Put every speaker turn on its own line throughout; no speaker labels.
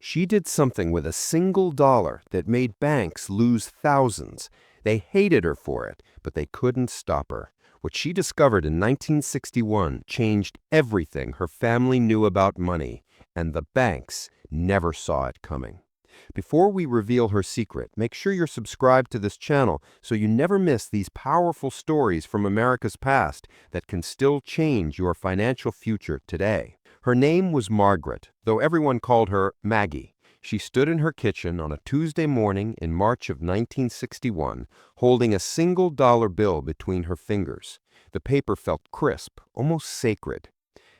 She did something with a single dollar that made banks lose thousands. They hated her for it, but they couldn't stop her. What she discovered in 1961 changed everything her family knew about money, and the banks never saw it coming. Before we reveal her secret, make sure you're subscribed to this channel so you never miss these powerful stories from America's past that can still change your financial future today. Her name was Margaret, though everyone called her Maggie. She stood in her kitchen on a Tuesday morning in March of 1961, holding a single dollar bill between her fingers. The paper felt crisp, almost sacred.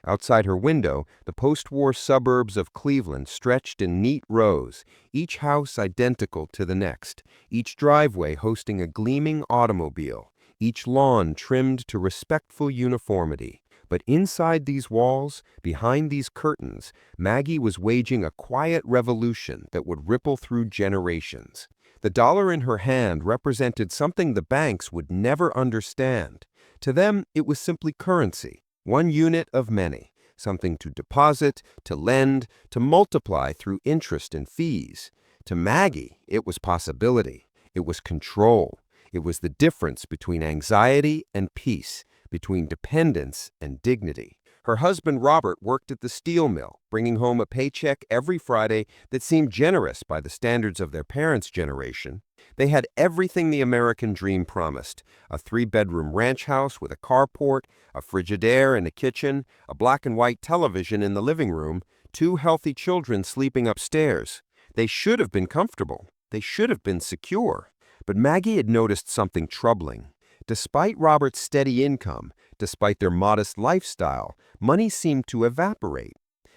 Outside her window, the post-war suburbs of Cleveland stretched in neat rows, each house identical to the next, each driveway hosting a gleaming automobile, each lawn trimmed to respectful uniformity. But inside these walls, behind these curtains, Maggie was waging a quiet revolution that would ripple through generations. The dollar in her hand represented something the banks would never understand. To them, it was simply currency, one unit of many, something to deposit, to lend, to multiply through interest and fees. To Maggie, it was possibility. It was control. It was the difference between anxiety and peace, between dependence and dignity. Her husband Robert worked at the steel mill, bringing home a paycheck every Friday that seemed generous by the standards of their parents' generation. They had everything the American dream promised: a 3-bedroom ranch house with a carport, a Frigidaire in the kitchen, a black and white television in the living room, 2 healthy children sleeping upstairs. They should have been comfortable. They should have been secure. But Maggie had noticed something troubling. Despite Robert's steady income, despite their modest lifestyle, money seemed to evaporate.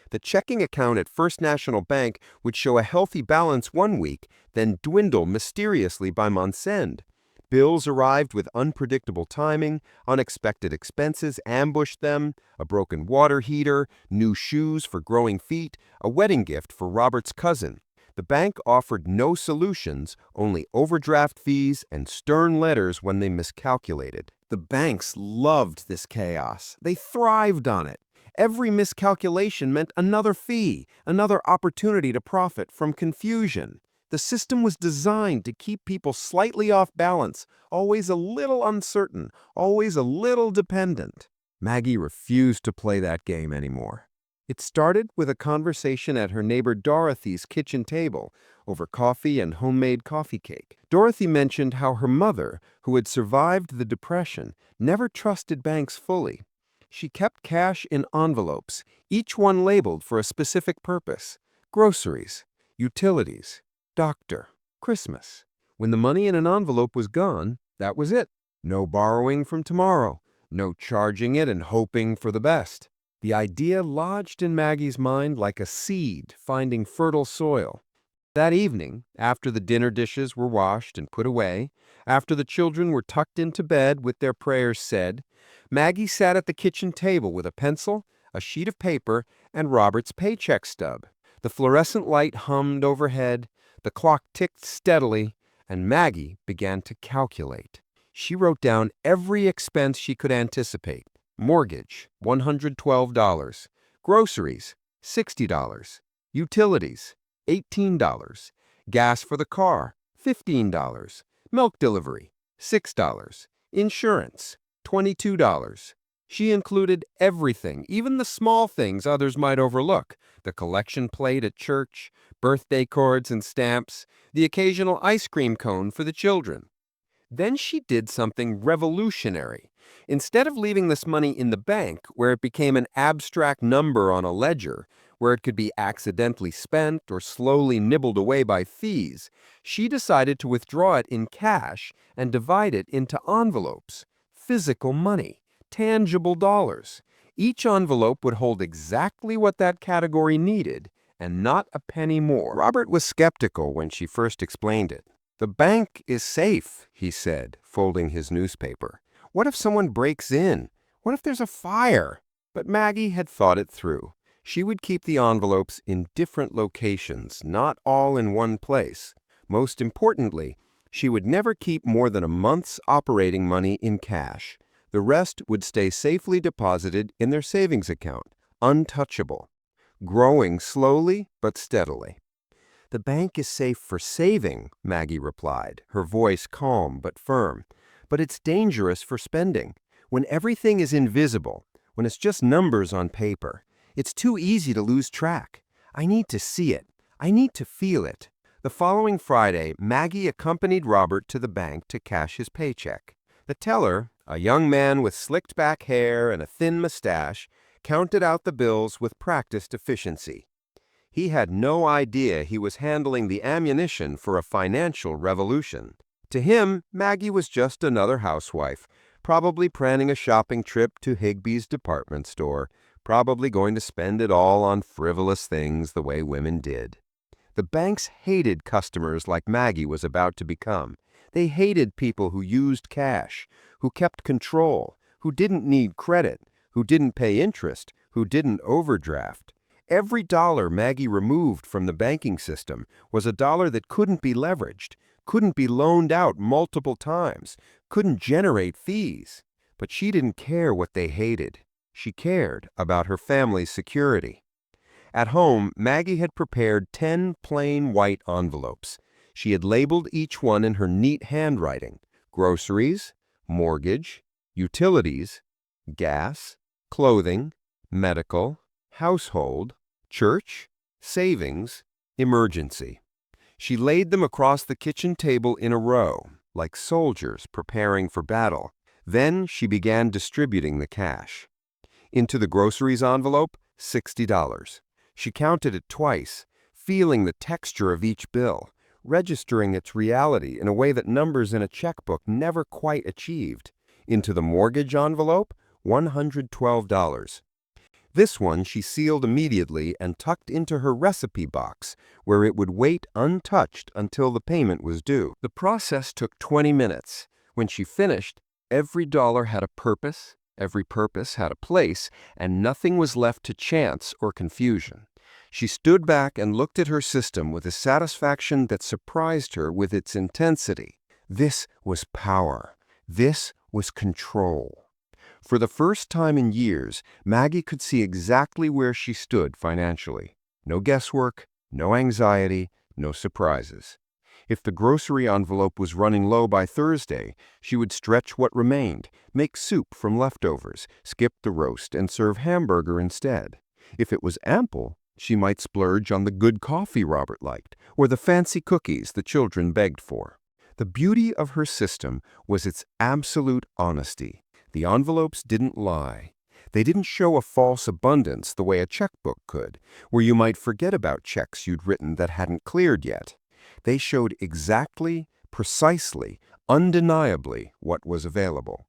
The checking account at First National Bank would show a healthy balance one week, then dwindle mysteriously by month's end. Bills arrived with unpredictable timing, unexpected expenses ambushed them, a broken water heater, new shoes for growing feet, a wedding gift for Robert's cousin. The bank offered no solutions, only overdraft fees and stern letters when they miscalculated. The banks loved this chaos. They thrived on it. Every miscalculation meant another fee, another opportunity to profit from confusion. The system was designed to keep people slightly off balance, always a little uncertain, always a little dependent. Maggie refused to play that game anymore. It started with a conversation at her neighbor Dorothy's kitchen table over coffee and homemade coffee cake. Dorothy mentioned how her mother, who had survived the Depression, never trusted banks fully. She kept cash in envelopes, each one labeled for a specific purpose: groceries, utilities, doctor, Christmas. When the money in an envelope was gone, that was it. No borrowing from tomorrow, no charging it and hoping for the best. The idea lodged in Maggie's mind like a seed finding fertile soil. That evening, after the dinner dishes were washed and put away, after the children were tucked into bed with their prayers said, Maggie sat at the kitchen table with a pencil, a sheet of paper, and Robert's paycheck stub. The fluorescent light hummed overhead, the clock ticked steadily, and Maggie began to calculate. She wrote down every expense she could anticipate. Mortgage, $112. Groceries, $60. Utilities, $18. Gas for the car, $15. Milk delivery, $6. Insurance, $22. She included everything, even the small things others might overlook: the collection plate at church, birthday cards and stamps, the occasional ice cream cone for the children. Then she did something revolutionary. Instead of leaving this money in the bank, where it became an abstract number on a ledger, where it could be accidentally spent or slowly nibbled away by fees, she decided to withdraw it in cash and divide it into envelopes. Physical money, tangible dollars. Each envelope would hold exactly what that category needed, and not a penny more. Robert was skeptical when she first explained it. "The bank is safe," he said, folding his newspaper. "What if someone breaks in? What if there's a fire?" But Maggie had thought it through. She would keep the envelopes in different locations, not all in one place. Most importantly, she would never keep more than a month's operating money in cash. The rest would stay safely deposited in their savings account, untouchable, growing slowly but steadily. "The bank is safe for saving," Maggie replied, her voice calm but firm. "But it's dangerous for spending. When everything is invisible, when it's just numbers on paper, it's too easy to lose track. I need to see it. I need to feel it." The following Friday, Maggie accompanied Robert to the bank to cash his paycheck. The teller, a young man with slicked back hair and a thin mustache, counted out the bills with practiced efficiency. He had no idea he was handling the ammunition for a financial revolution. To him, Maggie was just another housewife, probably planning a shopping trip to Higbee's department store, probably going to spend it all on frivolous things the way women did. The banks hated customers like Maggie was about to become. They hated people who used cash, who kept control, who didn't need credit, who didn't pay interest, who didn't overdraft. Every dollar Maggie removed from the banking system was a dollar that couldn't be leveraged, couldn't be loaned out multiple times, couldn't generate fees. But she didn't care what they hated. She cared about her family's security. At home, Maggie had prepared 10 plain white envelopes. She had labeled each one in her neat handwriting: groceries, mortgage, utilities, gas, clothing, medical, household, church, savings, emergency. She laid them across the kitchen table in a row, like soldiers preparing for battle. Then she began distributing the cash. Into the groceries envelope, $60. She counted it twice, feeling the texture of each bill, registering its reality in a way that numbers in a checkbook never quite achieved. Into the mortgage envelope, $112. This one she sealed immediately and tucked into her recipe box, where it would wait untouched until the payment was due. The process took 20 minutes. When she finished, every dollar had a purpose, every purpose had a place, and nothing was left to chance or confusion. She stood back and looked at her system with a satisfaction that surprised her with its intensity. This was power. This was control. For the first time in years, Maggie could see exactly where she stood financially. No guesswork, no anxiety, no surprises. If the grocery envelope was running low by Thursday, she would stretch what remained, make soup from leftovers, skip the roast, and serve hamburger instead. If it was ample, she might splurge on the good coffee Robert liked, or the fancy cookies the children begged for. The beauty of her system was its absolute honesty. The envelopes didn't lie. They didn't show a false abundance the way a checkbook could, where you might forget about checks you'd written that hadn't cleared yet. They showed exactly, precisely, undeniably what was available.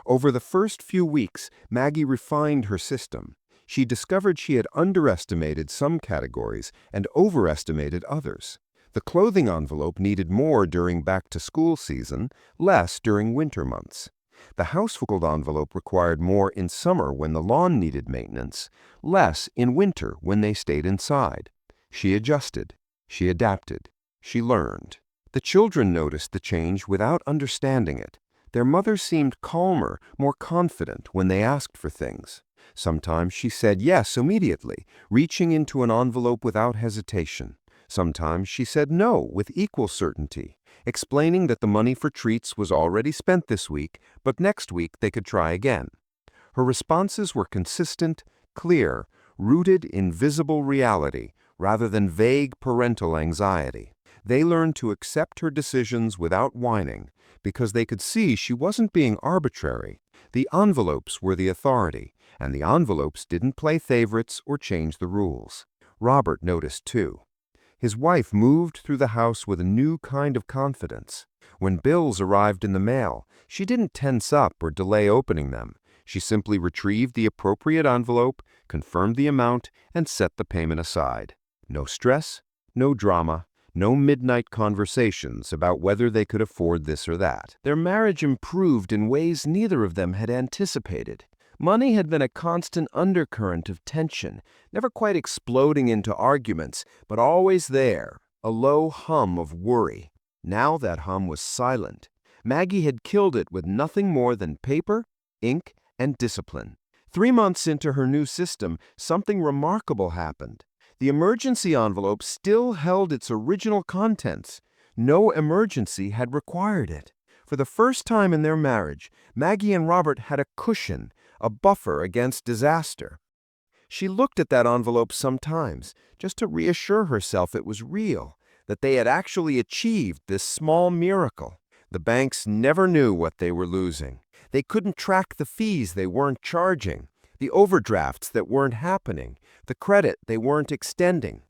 Over the first few weeks, Maggie refined her system. She discovered she had underestimated some categories and overestimated others. The clothing envelope needed more during back-to-school season, less during winter months. The household envelope required more in summer when the lawn needed maintenance, less in winter when they stayed inside. She adjusted. She adapted. She learned. The children noticed the change without understanding it. Their mother seemed calmer, more confident when they asked for things. Sometimes she said yes immediately, reaching into an envelope without hesitation. Sometimes she said no with equal certainty, explaining that the money for treats was already spent this week, but next week they could try again. Her responses were consistent, clear, rooted in visible reality rather than vague parental anxiety. They learned to accept her decisions without whining because they could see she wasn't being arbitrary. The envelopes were the authority, and the envelopes didn't play favorites or change the rules. Robert noticed too. His wife moved through the house with a new kind of confidence. When bills arrived in the mail, she didn't tense up or delay opening them. She simply retrieved the appropriate envelope, confirmed the amount, and set the payment aside. No stress, no drama, no midnight conversations about whether they could afford this or that. Their marriage improved in ways neither of them had anticipated. Money had been a constant undercurrent of tension, never quite exploding into arguments, but always there, a low hum of worry. Now that hum was silent. Maggie had killed it with nothing more than paper, ink, and discipline. 3 months into her new system, something remarkable happened. The emergency envelope still held its original contents. No emergency had required it. For the first time in their marriage, Maggie and Robert had a cushion, a buffer against disaster. She looked at that envelope sometimes, just to reassure herself it was real, that they had actually achieved this small miracle. The banks never knew what they were losing. They couldn't track the fees they weren't charging, the overdrafts that weren't happening, the credit they weren't extending.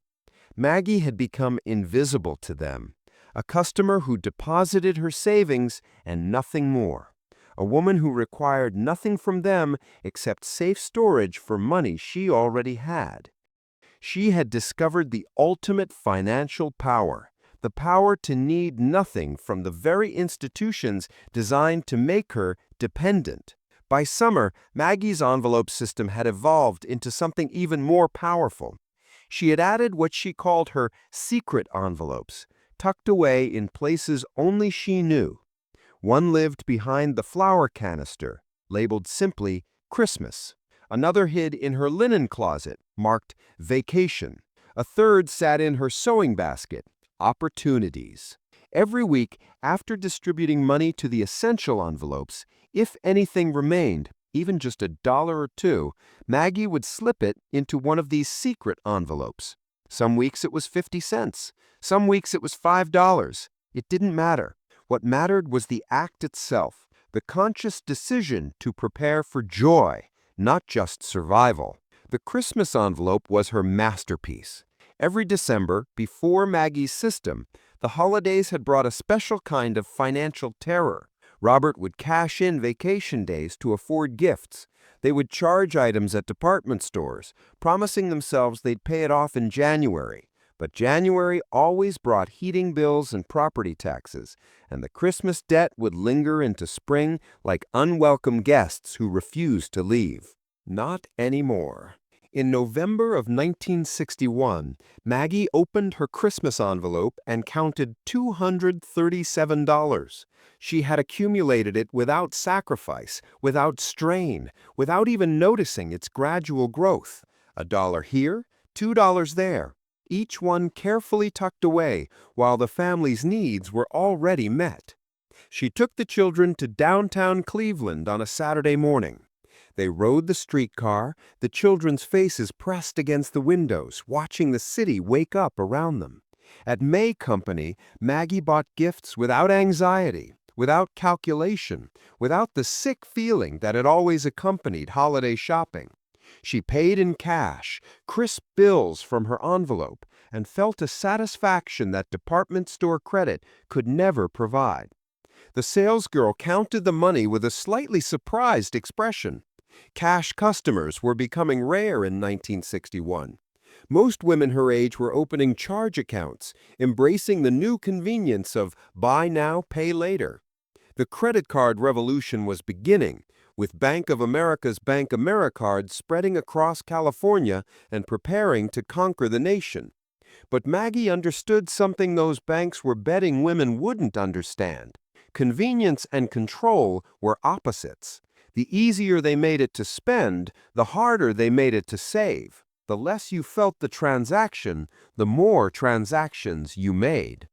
Maggie had become invisible to them, a customer who deposited her savings and nothing more, a woman who required nothing from them except safe storage for money she already had. She had discovered the ultimate financial power, the power to need nothing from the very institutions designed to make her dependent. By summer, Maggie's envelope system had evolved into something even more powerful. She had added what she called her secret envelopes, tucked away in places only she knew. One lived behind the flour canister, labeled simply Christmas. Another hid in her linen closet, marked Vacation. A third sat in her sewing basket, Opportunities. Every week, after distributing money to the essential envelopes, if anything remained, even just $1 or $2, Maggie would slip it into one of these secret envelopes. Some weeks it was 50 cents. Some weeks it was $5. It didn't matter. What mattered was the act itself, the conscious decision to prepare for joy, not just survival. The Christmas envelope was her masterpiece. Every December, before Maggie's system, the holidays had brought a special kind of financial terror. Robert would cash in vacation days to afford gifts. They would charge items at department stores, promising themselves they'd pay it off in January. But January always brought heating bills and property taxes, and the Christmas debt would linger into spring like unwelcome guests who refused to leave. Not anymore. In November of 1961, Maggie opened her Christmas envelope and counted $237. She had accumulated it without sacrifice, without strain, without even noticing its gradual growth. $1 here, $2 there, each one carefully tucked away while the family's needs were already met. She took the children to downtown Cleveland on a Saturday morning. They rode the streetcar, the children's faces pressed against the windows, watching the city wake up around them. At May Company, Maggie bought gifts without anxiety, without calculation, without the sick feeling that had always accompanied holiday shopping. She paid in cash, crisp bills from her envelope, and felt a satisfaction that department store credit could never provide. The salesgirl counted the money with a slightly surprised expression. Cash customers were becoming rare in 1961. Most women her age were opening charge accounts, embracing the new convenience of buy now, pay later. The credit card revolution was beginning, with Bank of America's Bank Americard spreading across California and preparing to conquer the nation. But Maggie understood something those banks were betting women wouldn't understand. Convenience and control were opposites. The easier they made it to spend, the harder they made it to save. The less you felt the transaction, the more transactions you made.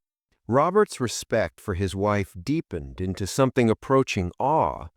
Robert's respect for his wife deepened into something approaching awe.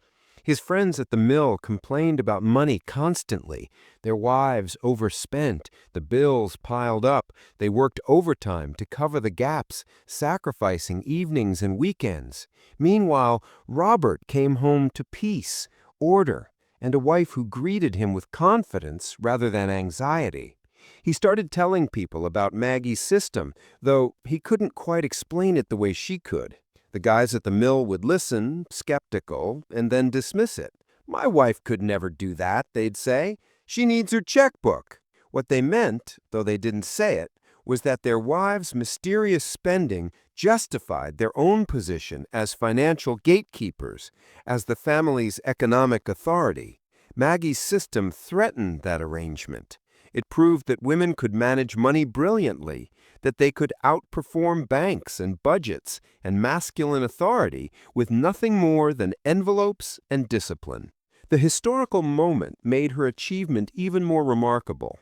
His friends at the mill complained about money constantly. Their wives overspent, the bills piled up, they worked overtime to cover the gaps, sacrificing evenings and weekends. Meanwhile, Robert came home to peace, order, and a wife who greeted him with confidence rather than anxiety. He started telling people about Maggie's system, though he couldn't quite explain it the way she could. The guys at the mill would listen, skeptical, and then dismiss it. "My wife could never do that," they'd say. "She needs her checkbook." What they meant, though they didn't say it, was that their wives' mysterious spending justified their own position as financial gatekeepers, as the family's economic authority. Maggie's system threatened that arrangement. It proved that women could manage money brilliantly, that they could outperform banks and budgets and masculine authority with nothing more than envelopes and discipline. The historical moment made her achievement even more remarkable.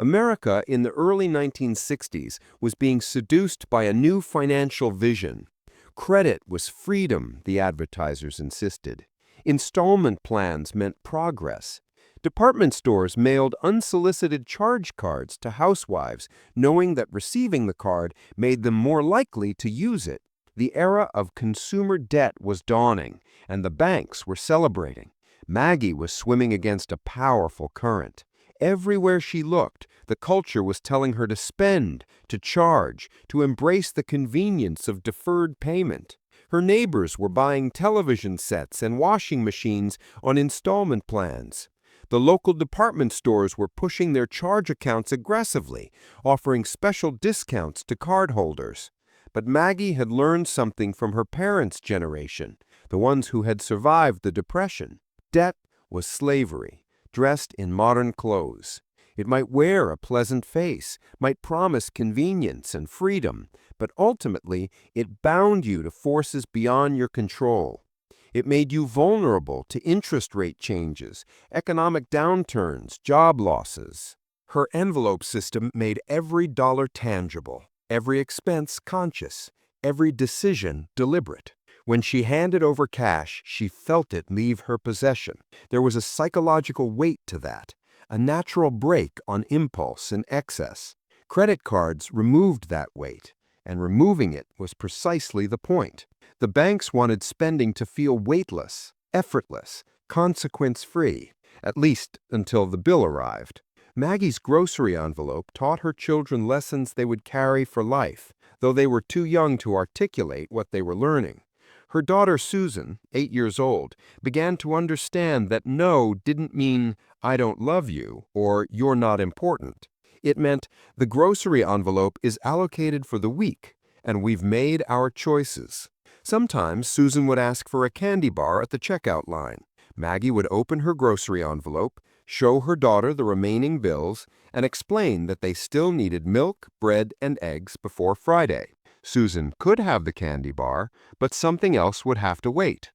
America in the early 1960s was being seduced by a new financial vision. Credit was freedom, the advertisers insisted. Installment plans meant progress. Department stores mailed unsolicited charge cards to housewives, knowing that receiving the card made them more likely to use it. The era of consumer debt was dawning, and the banks were celebrating. Maggie was swimming against a powerful current. Everywhere she looked, the culture was telling her to spend, to charge, to embrace the convenience of deferred payment. Her neighbors were buying television sets and washing machines on installment plans. The local department stores were pushing their charge accounts aggressively, offering special discounts to cardholders. But Maggie had learned something from her parents' generation, the ones who had survived the Depression. Debt was slavery, dressed in modern clothes. It might wear a pleasant face, might promise convenience and freedom, but ultimately it bound you to forces beyond your control. It made you vulnerable to interest rate changes, economic downturns, job losses. Her envelope system made every dollar tangible, every expense conscious, every decision deliberate. When she handed over cash, she felt it leave her possession. There was a psychological weight to that, a natural brake on impulse and excess. Credit cards removed that weight, and removing it was precisely the point. The banks wanted spending to feel weightless, effortless, consequence-free, at least until the bill arrived. Maggie's grocery envelope taught her children lessons they would carry for life, though they were too young to articulate what they were learning. Her daughter Susan, 8 years old, began to understand that no didn't mean "I don't love you" or "you're not important." It meant the grocery envelope is allocated for the week, and we've made our choices. Sometimes Susan would ask for a candy bar at the checkout line. Maggie would open her grocery envelope, show her daughter the remaining bills, and explain that they still needed milk, bread, and eggs before Friday. Susan could have the candy bar, but something else would have to wait.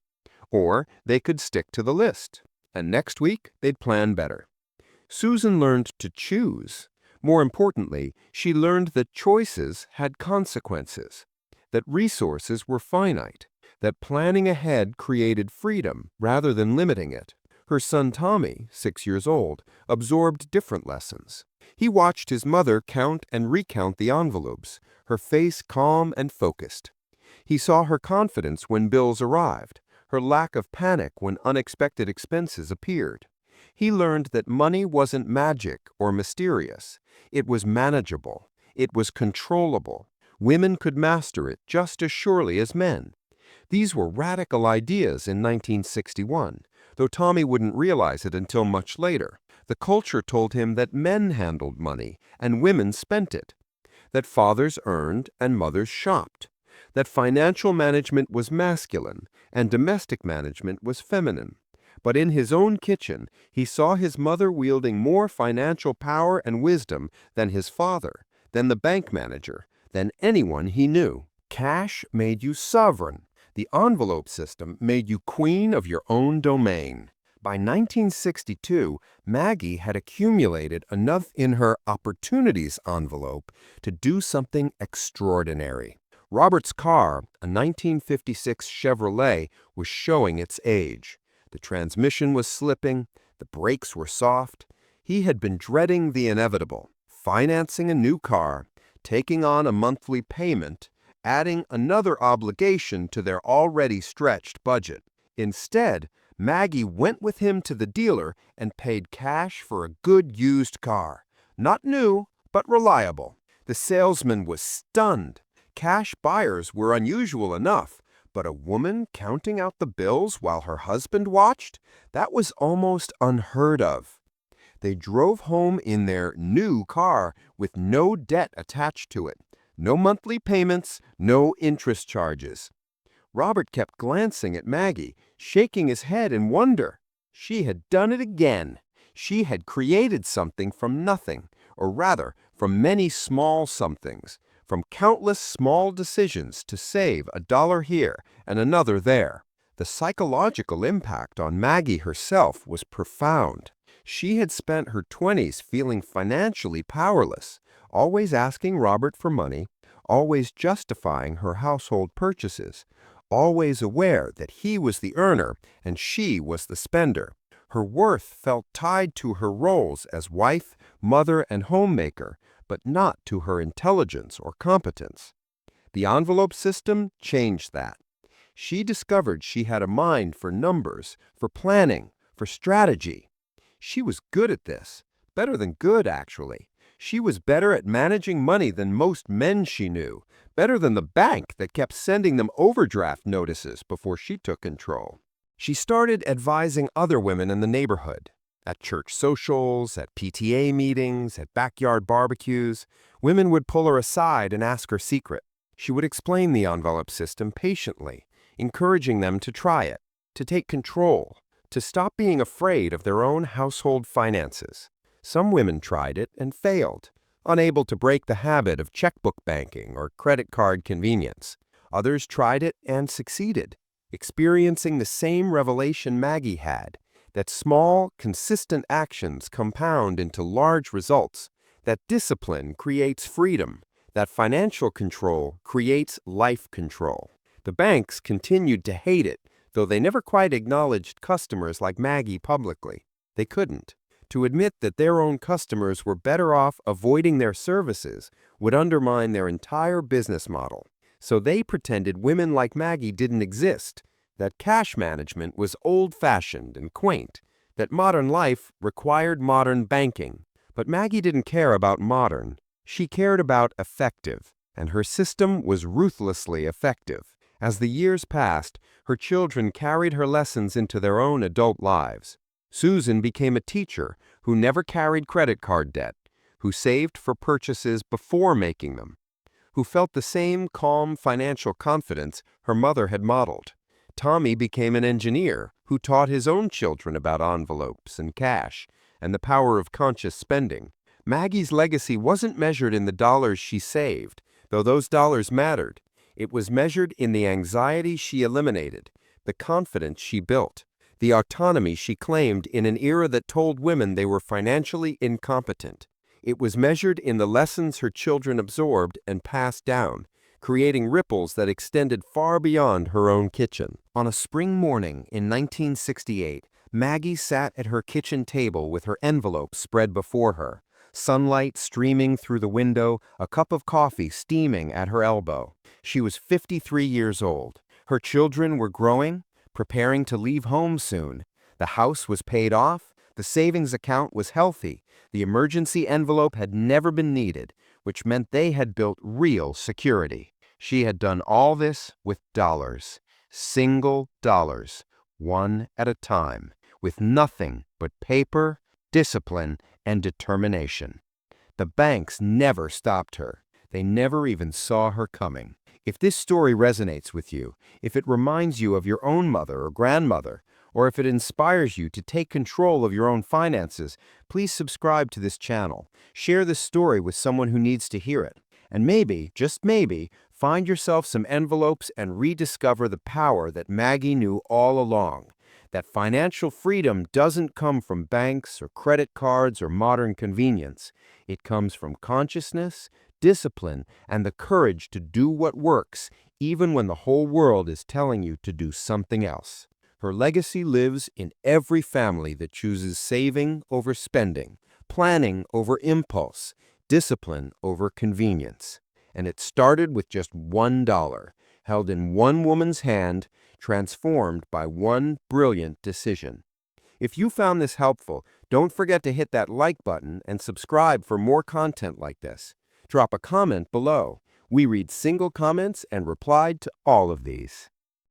Or they could stick to the list, and next week they'd plan better. Susan learned to choose. More importantly, she learned that choices had consequences, that resources were finite, that planning ahead created freedom rather than limiting it. Her son Tommy, 6 years old, absorbed different lessons. He watched his mother count and recount the envelopes, her face calm and focused. He saw her confidence when bills arrived, her lack of panic when unexpected expenses appeared. He learned that money wasn't magic or mysterious. It was manageable. It was controllable. Women could master it just as surely as men. These were radical ideas in 1961, though Tommy wouldn't realize it until much later. The culture told him that men handled money and women spent it, that fathers earned and mothers shopped, that financial management was masculine and domestic management was feminine. But in his own kitchen, he saw his mother wielding more financial power and wisdom than his father, than the bank manager, than anyone he knew. Cash made you sovereign. The envelope system made you queen of your own domain. By 1962, Maggie had accumulated enough in her opportunities envelope to do something extraordinary. Robert's car, a 1956 Chevrolet, was showing its age. The transmission was slipping, the brakes were soft. He had been dreading the inevitable, financing a new car, taking on a monthly payment, adding another obligation to their already stretched budget. Instead, Maggie went with him to the dealer and paid cash for a good used car. Not new, but reliable. The salesman was stunned. Cash buyers were unusual enough, but a woman counting out the bills while her husband watched? That was almost unheard of. They drove home in their new car with no debt attached to it. No monthly payments, no interest charges. Robert kept glancing at Maggie, shaking his head in wonder. She had done it again. She had created something from nothing, or rather, from many small somethings, from countless small decisions to save $1 here and another there. The psychological impact on Maggie herself was profound. She had spent her 20s feeling financially powerless, always asking Robert for money, always justifying her household purchases, always aware that he was the earner and she was the spender. Her worth felt tied to her roles as wife, mother, and homemaker, but not to her intelligence or competence. The envelope system changed that. She discovered she had a mind for numbers, for planning, for strategy. She was good at this, better than good, actually. She was better at managing money than most men she knew, better than the bank that kept sending them overdraft notices before she took control. She started advising other women in the neighborhood. At church socials, at PTA meetings, at backyard barbecues, women would pull her aside and ask her secret. She would explain the envelope system patiently, encouraging them to try it, to take control, to stop being afraid of their own household finances. Some women tried it and failed, unable to break the habit of checkbook banking or credit card convenience. Others tried it and succeeded, experiencing the same revelation Maggie had, that small, consistent actions compound into large results, that discipline creates freedom, that financial control creates life control. The banks continued to hate it, though they never quite acknowledged customers like Maggie publicly. They couldn't. To admit that their own customers were better off avoiding their services would undermine their entire business model. So they pretended women like Maggie didn't exist, that cash management was old-fashioned and quaint, that modern life required modern banking. But Maggie didn't care about modern. She cared about effective, and her system was ruthlessly effective. As the years passed, her children carried her lessons into their own adult lives. Susan became a teacher who never carried credit card debt, who saved for purchases before making them, who felt the same calm financial confidence her mother had modeled. Tommy became an engineer who taught his own children about envelopes and cash and the power of conscious spending. Maggie's legacy wasn't measured in the dollars she saved, though those dollars mattered. It was measured in the anxiety she eliminated, the confidence she built, the autonomy she claimed in an era that told women they were financially incompetent. It was measured in the lessons her children absorbed and passed down, creating ripples that extended far beyond her own kitchen. On a spring morning in 1968, Maggie sat at her kitchen table with her envelopes spread before her, sunlight streaming through the window, a cup of coffee steaming at her elbow. She was 53 years old. Her children were growing, preparing to leave home soon. The house was paid off, the savings account was healthy, the emergency envelope had never been needed, which meant they had built real security. She had done all this with dollars, single dollars, one at a time, with nothing but paper, discipline, and determination. The banks never stopped her. They never even saw her coming. If this story resonates with you, if it reminds you of your own mother or grandmother, or if it inspires you to take control of your own finances, please subscribe to this channel. Share this story with someone who needs to hear it. And maybe, just maybe, find yourself some envelopes and rediscover the power that Maggie knew all along. That financial freedom doesn't come from banks or credit cards or modern convenience. It comes from consciousness, discipline, and the courage to do what works, even when the whole world is telling you to do something else. Her legacy lives in every family that chooses saving over spending, planning over impulse, discipline over convenience. And it started with just $1, held in one woman's hand, transformed by one brilliant decision. If you found this helpful, don't forget to hit that like button and subscribe for more content like this. Drop a comment below. We read single comments and replied to all of these.